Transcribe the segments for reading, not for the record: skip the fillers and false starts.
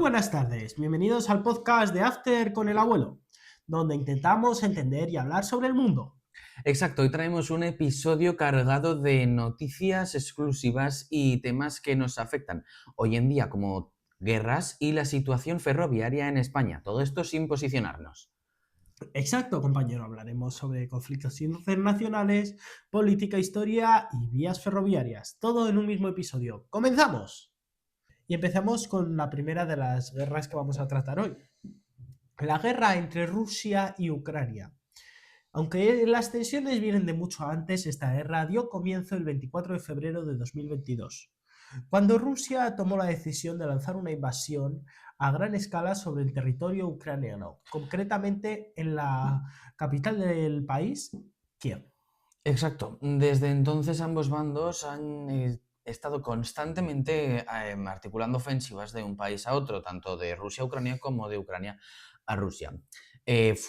buenas tardes, bienvenidos al podcast de After con el abuelo, donde intentamos entender y hablar sobre el mundo. Exacto, hoy traemos un episodio cargado de noticias exclusivas y temas que nos afectan hoy en día, como guerras y la situación ferroviaria en España. Todo esto sin posicionarnos. Exacto, compañero, hablaremos sobre conflictos internacionales, política, historia y vías ferroviarias, todo en un mismo episodio. ¡Comenzamos! Y empezamos con la primera de las guerras que vamos a tratar hoy, la guerra entre Rusia y Ucrania. Aunque las tensiones vienen de mucho antes, esta guerra dio comienzo el 24 de febrero de 2022, cuando Rusia tomó la decisión de lanzar una invasión a gran escala sobre el territorio ucraniano, concretamente en la capital del país, Kiev. Exacto, desde entonces ambos bandos han estado constantemente articulando ofensivas de un país a otro, tanto de Rusia a Ucrania como de Ucrania a Rusia.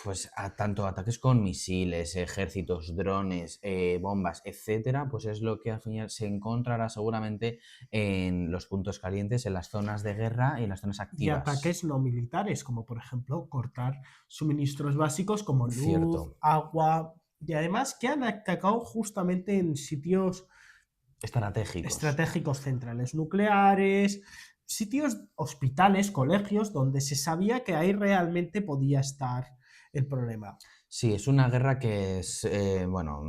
Pues tanto ataques con misiles, ejércitos, drones, bombas, etcétera, pues es lo que al final se encontrará seguramente en los puntos calientes, en las zonas de guerra y en las zonas Y activas. ataques no militares, como por ejemplo cortar suministros básicos como luz, Cierto, agua, y además que han atacado justamente en sitios estratégicos. estratégicos centrales nucleares, sitios, hospitales, colegios, donde se sabía que ahí realmente podía estar el problema. Sí, es una guerra que es, bueno,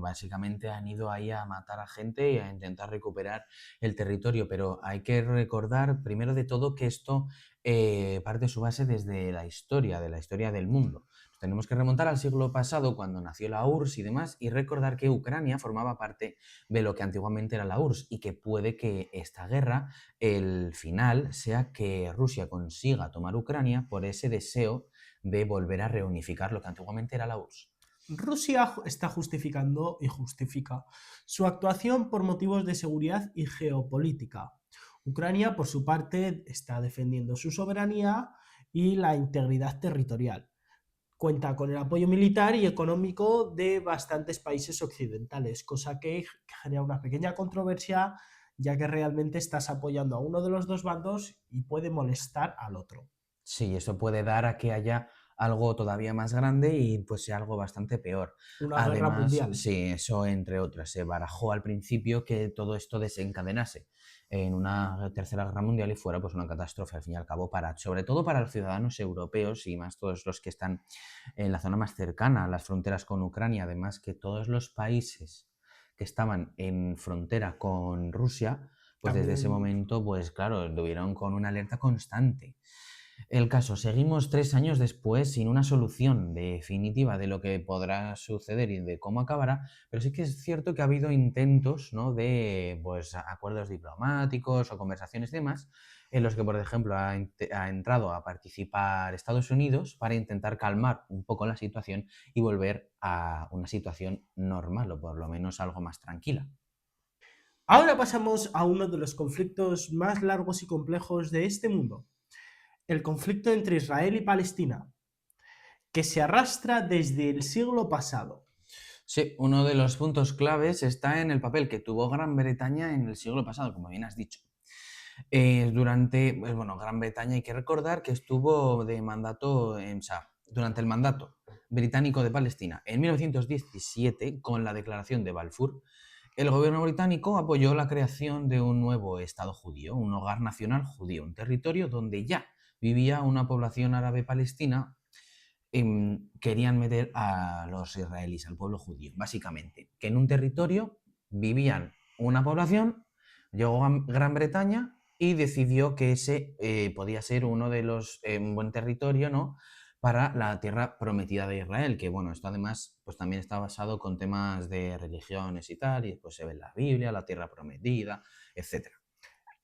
básicamente han ido ahí a matar a gente y a intentar recuperar el territorio, pero hay que recordar, primero de todo, que esto parte su base desde de la historia del mundo. Nos tenemos que remontar al siglo pasado, cuando nació la URSS y demás, y recordar que Ucrania formaba parte de lo que antiguamente era la URSS y que puede que esta guerra, el final, sea que Rusia consiga tomar Ucrania por ese deseo de volver a reunificar lo que antiguamente era la URSS. Rusia está justificando y justifica su actuación por motivos de seguridad y geopolítica. Ucrania, por su parte, está defendiendo su soberanía y la integridad territorial. Cuenta con el apoyo militar y económico de bastantes países occidentales, cosa que genera una pequeña controversia, ya que realmente estás apoyando a uno de los dos bandos y puede molestar al otro. Sí, eso puede dar a que haya algo todavía más grande y pues sea algo bastante peor. Una guerra Además, mundial. sí, eso entre otras, se barajó al principio que todo esto desencadenase en una tercera guerra mundial y fuera pues una catástrofe al fin y al cabo para, sobre todo para los ciudadanos europeos y más todos los que están en la zona más cercana a las fronteras con Ucrania, además que todos los países que estaban en frontera con Rusia, pues desde ese También momento, pues claro, estuvieron con una alerta constante. El caso, seguimos 3 años después sin una solución definitiva de lo que podrá suceder y de cómo acabará, pero sí que es cierto que ha habido intentos, ¿no?, de pues, acuerdos diplomáticos o conversaciones y demás, en los que, por ejemplo, ha entrado a participar Estados Unidos para intentar calmar un poco la situación y volver a una situación normal o por lo menos algo más tranquila. ahora pasamos a uno de los conflictos más largos y complejos de este mundo, el conflicto entre Israel y Palestina, que se arrastra desde el siglo pasado. Sí, uno de los puntos claves está en el papel que tuvo Gran Bretaña en el siglo pasado, como bien has dicho. Pues bueno, Gran Bretaña hay que recordar que estuvo de mandato, o sea, durante el mandato británico de Palestina en 1917, con la declaración de Balfour, el gobierno británico apoyó la creación de un nuevo Estado judío, un hogar nacional judío, un territorio donde ya vivía una población árabe palestina. Querían meter a los israelíes, al pueblo judío, básicamente, que en un territorio vivían una población, llegó Gran Bretaña y decidió que ese podía ser uno de los, un buen territorio, ¿no?, para la tierra prometida de Israel, que bueno, esto además pues también está basado con temas de religiones y tal, y después se ve en la Biblia, la tierra prometida, etcétera.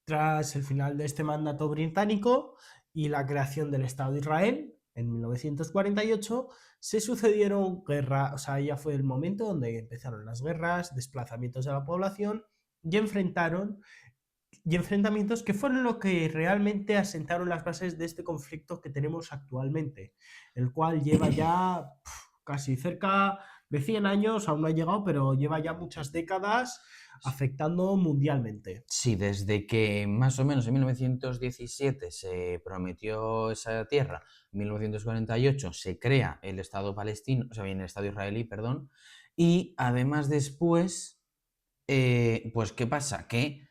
Tras el final de este mandato británico y la creación del Estado de Israel en 1948, se sucedieron guerras, o sea, ya fue el momento donde empezaron las guerras, desplazamientos de la población y enfrentamientos que fueron lo que realmente asentaron las bases de este conflicto que tenemos actualmente, el cual lleva ya casi cerca De 100 años aún no ha llegado, pero lleva ya muchas décadas afectando mundialmente. Sí, desde que más o menos en 1917 se prometió esa tierra, en 1948 se crea el Estado palestino, o sea, bien, el Estado israelí, perdón, y además después, pues, ¿qué pasa? Que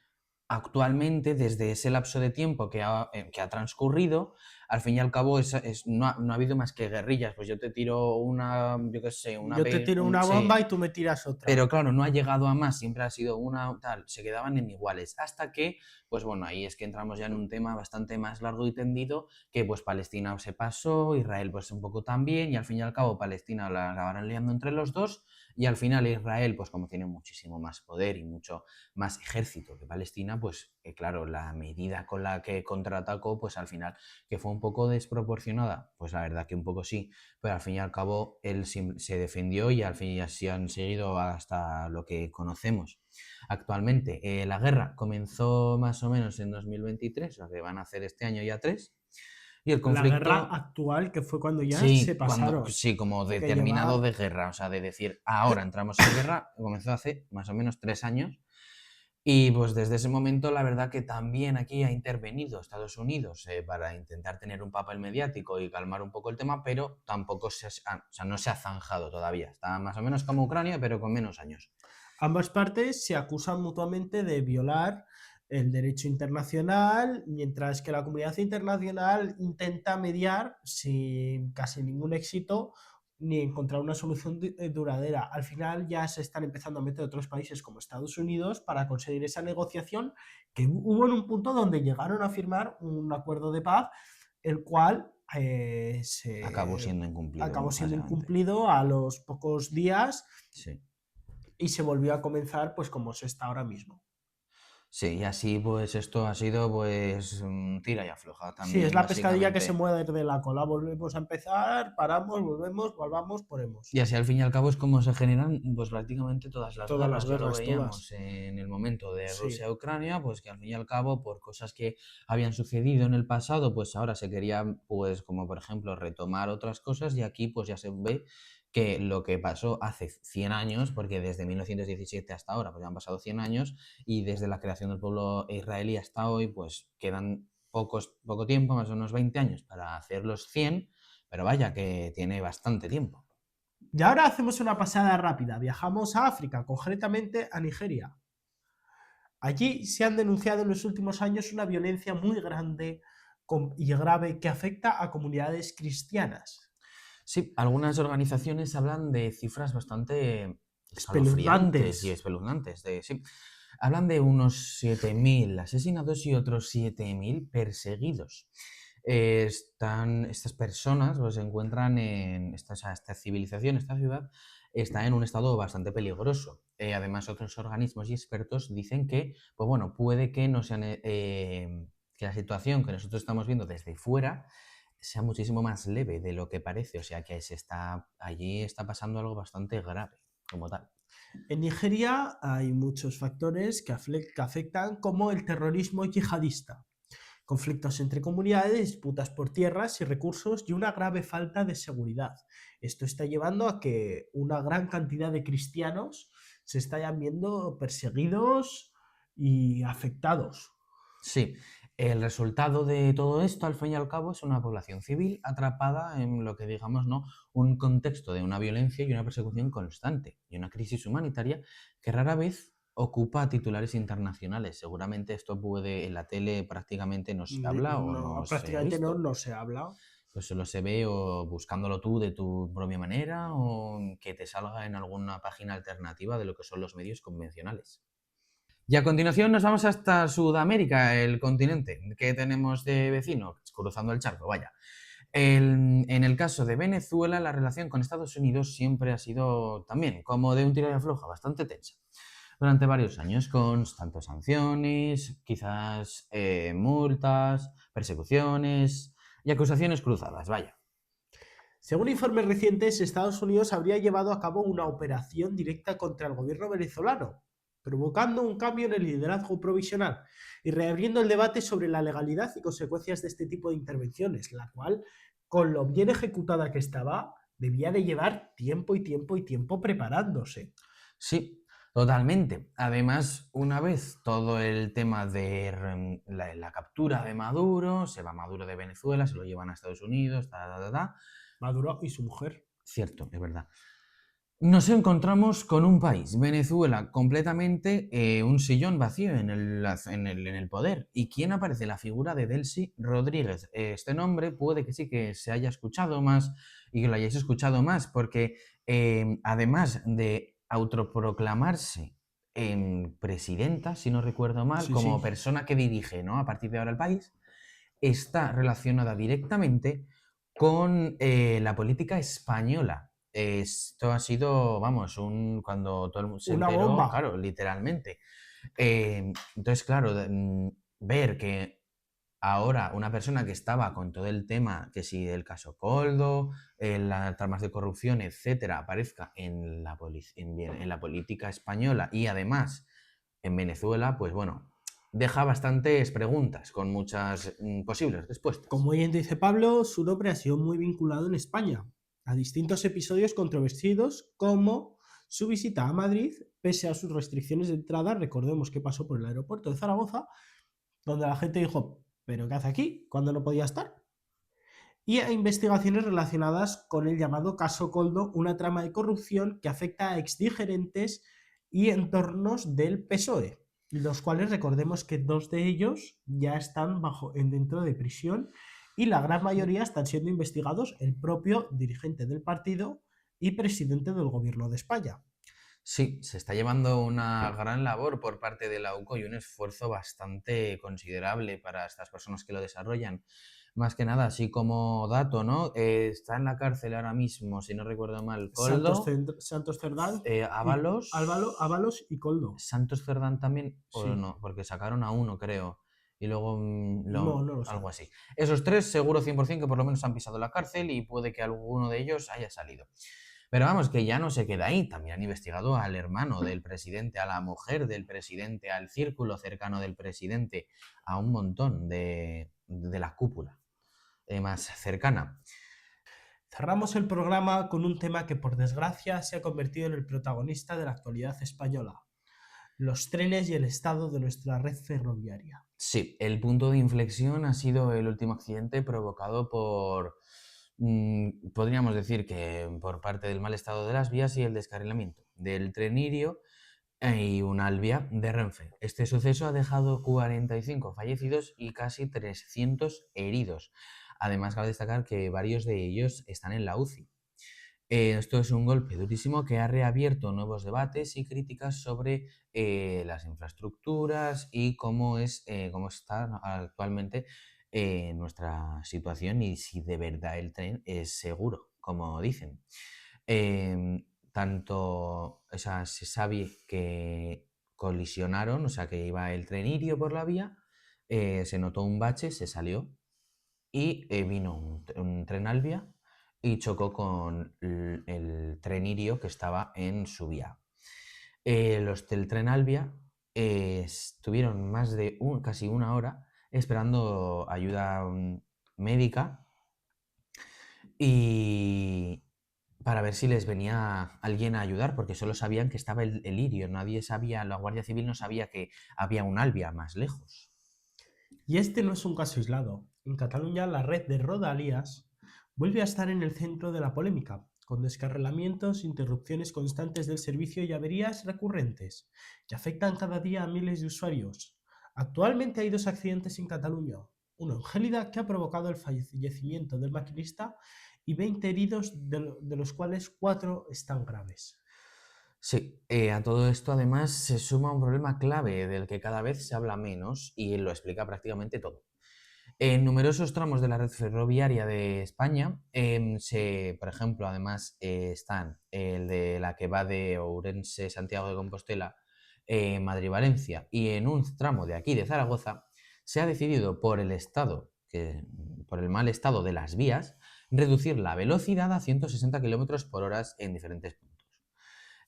actualmente, desde ese lapso de tiempo que ha transcurrido, al fin y al cabo no ha habido más que guerrillas. Pues yo te tiro una, yo qué sé, Yo te tiro una bomba sí, y tú me tiras otra. pero claro, no ha llegado a más, siempre ha sido una tal, se quedaban en iguales, hasta que, pues bueno, ahí es que entramos ya en un tema bastante más largo y tendido, que pues Palestina se pasó, Israel pues un poco también, y al fin y al cabo Palestina la acabaron liando entre los dos, y al final Israel, pues como tiene muchísimo más poder y mucho más ejército que Palestina, pues claro, la medida con la que contraatacó, pues al final, que fue un poco desproporcionada, pues la verdad que un poco sí, pero al fin y al cabo él se defendió y al fin así han seguido hasta lo que conocemos actualmente. La guerra comenzó más o menos en 2023, o sea que van a hacer este año ya 3, y el La guerra conflicto, actual, que fue cuando ya se sí, pasaron, sí, como porque determinado lleva de guerra, o sea, de decir, ahora entramos en guerra, comenzó hace más o menos 3 años. Y pues desde ese momento la verdad que también aquí ha intervenido Estados Unidos para intentar tener un papel mediático y calmar un poco el tema, pero tampoco o sea, no se ha zanjado todavía. Está más o menos como Ucrania, pero con menos años. ambas partes se acusan mutuamente de violar el derecho internacional, mientras que la comunidad internacional intenta mediar sin casi ningún éxito ni encontrar una solución duradera. Al final ya se están empezando a meter otros países como Estados Unidos para conseguir esa negociación que hubo en un punto donde llegaron a firmar un acuerdo de paz, el cual Acabó se siendo incumplido, acabó siendo básicamente. incumplido a los pocos días Sí. y se volvió a comenzar pues como se está ahora mismo. Sí, y así pues esto ha sido pues tira y afloja Sí, es también, la pescadilla que se básicamente. muerde la cola. Volvemos a empezar, paramos, volvemos, volvamos, ponemos. Y así al fin y al cabo es como se generan pues prácticamente todas las Todas las guerras. Ya lo guerras, veíamos todas. en el momento de Sí. Rusia-Ucrania, pues que al fin y al cabo por cosas que habían sucedido en el pasado, pues ahora se quería pues como por ejemplo retomar otras cosas y aquí pues ya se ve que lo que pasó hace 100 años, porque desde 1917 hasta ahora pues ya han pasado 100 años y desde la creación del pueblo israelí hasta hoy pues quedan poco tiempo, más o menos 20 años para hacer los 100, pero vaya que tiene bastante tiempo. Y ahora hacemos una pasada rápida. Viajamos a África, concretamente a Nigeria. Allí se han denunciado en los últimos años una violencia muy grande y grave que afecta a comunidades cristianas. Sí, algunas organizaciones hablan de cifras bastante escalofriantes y Espeluznantes. espeluznantes. Sí. Hablan de unos 7.000 asesinados y otros 7.000 perseguidos. Estas personas pues, se encuentran en esta civilización, esta ciudad, está en un estado bastante peligroso. Además, otros organismos y expertos dicen que, pues bueno, puede que no sean, que la situación que nosotros estamos viendo desde fuera sea muchísimo más leve de lo que parece, o sea que allí está pasando algo bastante grave como tal. En Nigeria hay muchos factores que afectan, como el terrorismo yihadista, conflictos entre comunidades, disputas por tierras y recursos y una grave falta de seguridad. Esto está llevando a que una gran cantidad de cristianos se están viendo perseguidos y afectados. Sí, el resultado de todo esto, al fin y al cabo, es una población civil atrapada en lo que digamos, ¿no? Un contexto de una violencia y una persecución constante y una crisis humanitaria que rara vez ocupa titulares internacionales. Seguramente esto puede, en la tele prácticamente no se habla o No, no se ha prácticamente no, visto. no se habla. Pues solo se ve o buscándolo tú de tu propia manera o que te salga en alguna página alternativa de lo que son los medios convencionales. Y a continuación nos vamos hasta Sudamérica, el continente. ¿Qué tenemos de vecino? Cruzando el charco, vaya. En el caso de Venezuela, la relación con Estados Unidos siempre ha sido también como de un tiro y afloja, bastante tensa. Durante varios años, con tanto sanciones, quizás multas, persecuciones y acusaciones cruzadas, vaya. Según informes recientes, Estados Unidos habría llevado a cabo una operación directa contra el gobierno venezolano, provocando un cambio en el liderazgo provisional y reabriendo el debate sobre la legalidad y consecuencias de este tipo de intervenciones, la cual, con lo bien ejecutada que estaba, debía de llevar tiempo y tiempo y tiempo preparándose. Sí, totalmente. Además, una vez todo el tema de la captura de Maduro, se va Maduro de Venezuela, se lo llevan a Estados Unidos, Maduro y su mujer. cierto, es verdad. Nos encontramos con un país, Venezuela, completamente un sillón vacío en el poder. ¿Y quién aparece? La figura de Delcy Rodríguez. Este nombre puede que sí que se haya escuchado más y que lo hayáis escuchado más, porque además de autoproclamarse presidenta, si no recuerdo mal, Sí, como sí. persona que dirige, ¿no?, a partir de ahora el país, está relacionada directamente con la política española. Esto ha sido, vamos, cuando todo el mundo se Una enteró, bomba. claro, literalmente. Entonces, claro, ver que ahora una persona que estaba con todo el tema, que si el caso Coldo, las tramas de corrupción, etcétera, aparezca en la política española y además en Venezuela, pues bueno, deja bastantes preguntas con muchas posibles respuestas. Como bien dice Pablo, su nombre ha sido muy vinculado en España a distintos episodios controvertidos como su visita a Madrid, pese a sus restricciones de entrada. Recordemos que pasó por el aeropuerto de Zaragoza, donde la gente dijo, ¿pero qué hace aquí? ¿Cuándo no podía estar? Y a investigaciones relacionadas con el llamado caso Coldo, una trama de corrupción que afecta a exdigerentes y entornos del PSOE, los cuales recordemos que dos de ellos ya están dentro de prisión y la gran mayoría están siendo investigados el propio dirigente del partido y presidente del gobierno de España. Sí, se está llevando una gran labor por parte de la UCO y un esfuerzo bastante considerable para estas personas que lo desarrollan. Más que nada, así como dato, ¿no? Está en la cárcel ahora mismo, si no recuerdo mal, Coldo, Santos Cerdán y Ábalos, Ábalos y Coldo. Santos Cerdán también, o Sí, no, porque sacaron a uno, creo, y luego no lo sé. algo así. Esos tres seguro 100% que por lo menos han pisado la cárcel y puede que alguno de ellos haya salido. Pero vamos, que ya no se queda ahí. También han investigado al hermano del presidente, a la mujer del presidente, al círculo cercano del presidente, a un montón de la cúpula más cercana. Cerramos el programa con un tema que por desgracia se ha convertido en el protagonista de la actualidad española: los trenes y el estado de nuestra red ferroviaria. Sí, el punto de inflexión ha sido el último accidente provocado podríamos decir que por parte del mal estado de las vías y el descarrilamiento del tren Irio y un Alvia de Renfe. Este suceso ha dejado 45 fallecidos y casi 300 heridos. Además, cabe destacar que varios de ellos están en la UCI. Esto es un golpe durísimo que ha reabierto nuevos debates y críticas sobre las infraestructuras y cómo está actualmente nuestra situación y si de verdad el tren es seguro, como dicen. Se sabe que colisionaron, o sea, que iba el tren Irio por la vía, se notó un bache, se salió y vino un tren Alvia y chocó con el tren Irio que estaba en su vía. Los del tren Alvia estuvieron más de casi una hora esperando ayuda médica y para ver si les venía alguien a ayudar, porque solo sabían que estaba el Irio, nadie sabía, la Guardia Civil no sabía que había un Alvia más lejos. Y este no es un caso aislado. En Cataluña, la red de Rodalías vuelve a estar en el centro de la polémica, con descarrilamientos, interrupciones constantes del servicio y averías recurrentes, que afectan cada día a miles de usuarios. Actualmente hay dos accidentes en Cataluña: uno en Gélida, que ha provocado el fallecimiento del maquinista, y 20 heridos, de los cuales 4 están graves. Sí, a todo esto además se suma un problema clave del que cada vez se habla menos y lo explica prácticamente todo. En numerosos tramos de la red ferroviaria de España, por ejemplo, además están el de la que va de Ourense, Santiago de Compostela, Madrid-Valencia, y en un tramo de aquí de Zaragoza, se ha decidido por el mal estado de las vías, reducir la velocidad a 160 km por hora en diferentes puntos.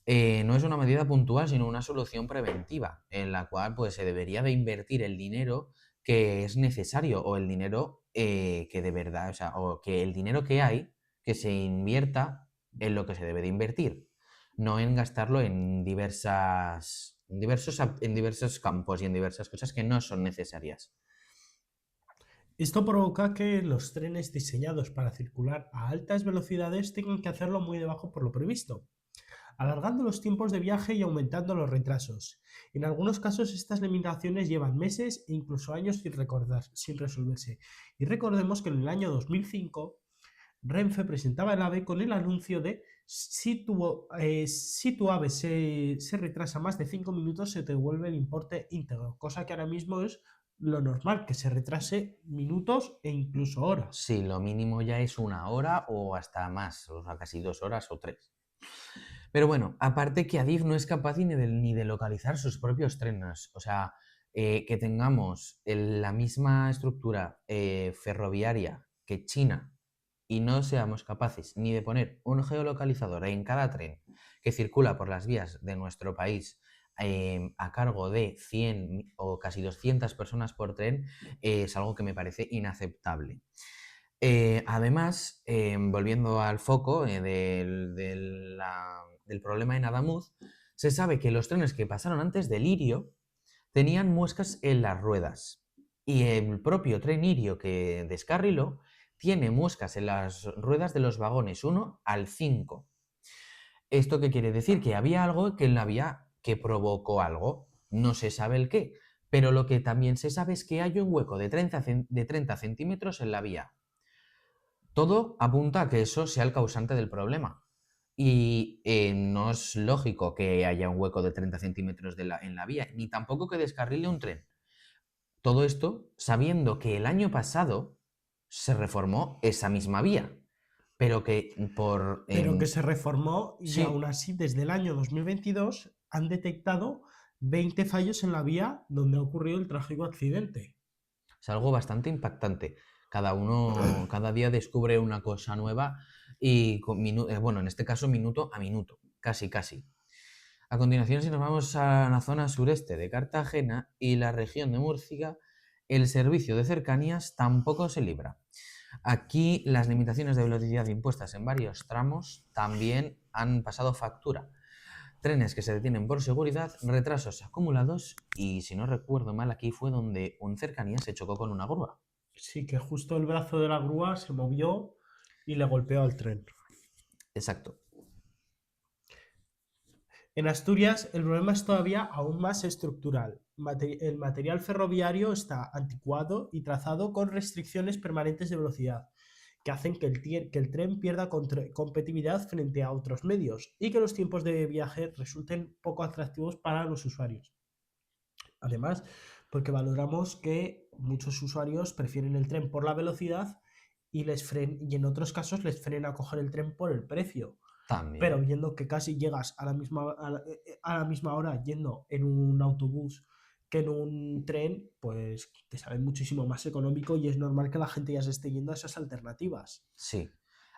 No es una medida puntual, sino una solución preventiva, en la cual pues, se debería de invertir el dinero que es necesario o el dinero que de verdad, o sea, o que el dinero que hay, que se invierta en lo que se debe de invertir, no en gastarlo en diversos campos y en diversas cosas que no son necesarias. Esto provoca que los trenes diseñados para circular a altas velocidades tengan que hacerlo muy debajo por lo previsto, alargando los tiempos de viaje y aumentando los retrasos. En algunos casos estas limitaciones llevan meses e incluso años sin resolverse. Y recordemos que en el año 2005 Renfe presentaba el AVE con el anuncio de si tu AVE se retrasa más de 5 minutos se te devuelve el importe íntegro, cosa que ahora mismo es lo normal, que se retrase minutos e incluso horas. Sí, lo mínimo ya es 1 hora o hasta más, o sea, casi 2 horas o 3. Pero bueno, aparte que Adif no es capaz ni de localizar sus propios trenes. O sea, que tengamos la misma estructura ferroviaria que China y no seamos capaces ni de poner un geolocalizador en cada tren que circula por las vías de nuestro país a cargo de 100 o casi 200 personas por tren, es algo que me parece inaceptable. Además, volviendo al foco del problema en Adamuz, se sabe que los trenes que pasaron antes de Lirio tenían muescas en las ruedas y el propio tren Lirio que descarriló tiene muescas en las ruedas de los vagones 1 al 5. ¿Esto qué quiere decir? Que había algo que en la vía que provocó algo. No se sabe el qué, pero lo que también se sabe es que hay un hueco de 30 centímetros en la vía. Todo apunta a que eso sea el causante del problema. Y no es lógico que haya un hueco de 30 centímetros en la vía, ni tampoco que descarrile un tren. Todo esto sabiendo que el año pasado se reformó esa misma vía, pero que por... Pero que se reformó y aún sí, así desde el año 2022 han detectado 20 fallos en la vía donde ha ocurrido el trágico accidente. es algo bastante impactante. Cada día descubre una cosa nueva y, bueno, en este caso minuto a minuto, casi, casi. A continuación, si nos vamos a la zona sureste de Cartagena y la región de Murcia, el servicio de cercanías tampoco se libra. Aquí las limitaciones de velocidad impuestas en varios tramos también han pasado factura. Trenes que se detienen por seguridad, retrasos acumulados y, si no recuerdo mal, aquí fue donde un cercanía se chocó con una grúa. Sí, que justo el brazo de la grúa se movió y le golpeó al tren. Exacto. En Asturias el problema es todavía aún más estructural. El material ferroviario está anticuado y trazado con restricciones permanentes de velocidad, que hacen que el tren pierda competitividad frente a otros medios y que los tiempos de viaje resulten poco atractivos para los usuarios. Además, porque valoramos que muchos usuarios prefieren el tren por la velocidad y en otros casos les frena coger el tren por el precio. Pero También. viendo que casi llegas a la misma hora yendo en un autobús que en un tren, pues te sale muchísimo más económico y es normal que la gente ya se esté yendo a esas alternativas. Sí.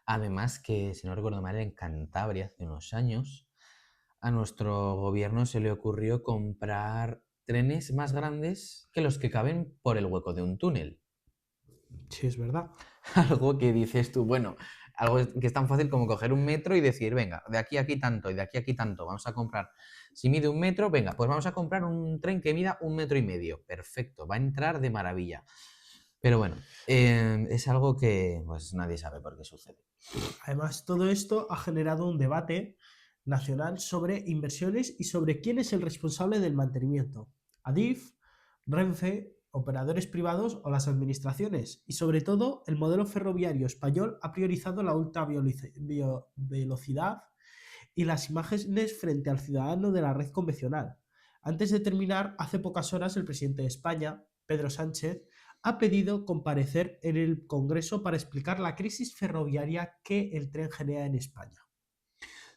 Además que, si no recuerdo mal, en Cantabria hace unos años, a nuestro gobierno se le ocurrió comprar trenes más grandes que los que caben por el hueco de un túnel. Sí, es verdad. Algo que dices tú, bueno, algo que es tan fácil como coger un metro y decir, venga, de aquí a aquí tanto y de aquí a aquí tanto, vamos a comprar. Si mide 1 metro, venga, pues vamos a comprar un tren que mida 1,5 metros. Perfecto, va a entrar de maravilla. Pero bueno, es algo que pues nadie sabe por qué sucede. Además, todo esto ha generado un debate nacional sobre inversiones y sobre quién es el responsable del mantenimiento. Adif, Renfe, operadores privados o las administraciones. Y sobre todo, el modelo ferroviario español ha priorizado la alta velocidad y las imágenes frente al ciudadano de la red convencional. Antes de terminar, hace pocas horas el presidente de España, Pedro Sánchez, ha pedido comparecer en el Congreso para explicar la crisis ferroviaria que el tren genera en España.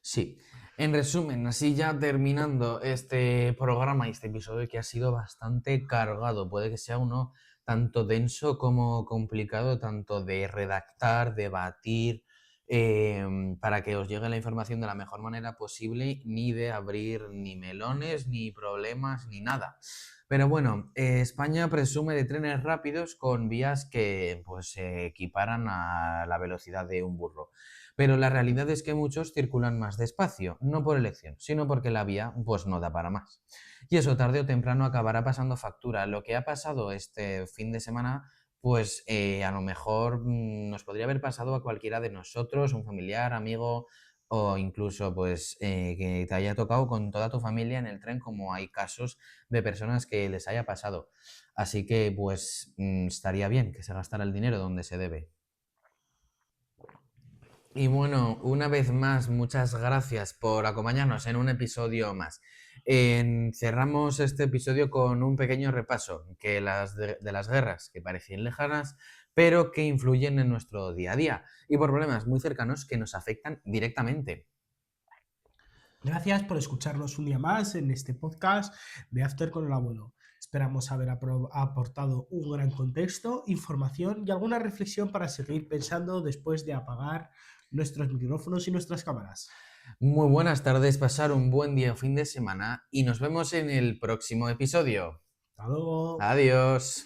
Sí, en resumen, así ya terminando este programa y este episodio que ha sido bastante cargado, puede que sea uno tanto denso como complicado, tanto de redactar, debatir, para que os llegue la información de la mejor manera posible, ni de abrir ni melones, ni problemas, ni nada. Pero bueno, España presume de trenes rápidos con vías que pues se equiparan a la velocidad de un burro. Pero la realidad es que muchos circulan más despacio, no por elección, sino porque la vía pues no da para más. Y eso tarde o temprano acabará pasando factura. Lo que ha pasado este fin de semana, pues a lo mejor nos podría haber pasado a cualquiera de nosotros, un familiar, amigo, o incluso pues que te haya tocado con toda tu familia en el tren, como hay casos de personas que les haya pasado. Así que pues estaría bien que se gastara el dinero donde se debe. Y bueno, una vez más, muchas gracias por acompañarnos en un episodio más. Cerramos este episodio con un pequeño repaso de las guerras que parecían lejanas, pero que influyen en nuestro día a día y por problemas muy cercanos que nos afectan directamente. Gracias por escucharnos un día más en este podcast de After con el abuelo. Esperamos haber aportado un gran contexto, información y alguna reflexión para seguir pensando después de apagar nuestros micrófonos y nuestras cámaras. Muy buenas tardes, pasar un buen día o fin de semana y nos vemos en el próximo episodio. Hasta luego. Adiós.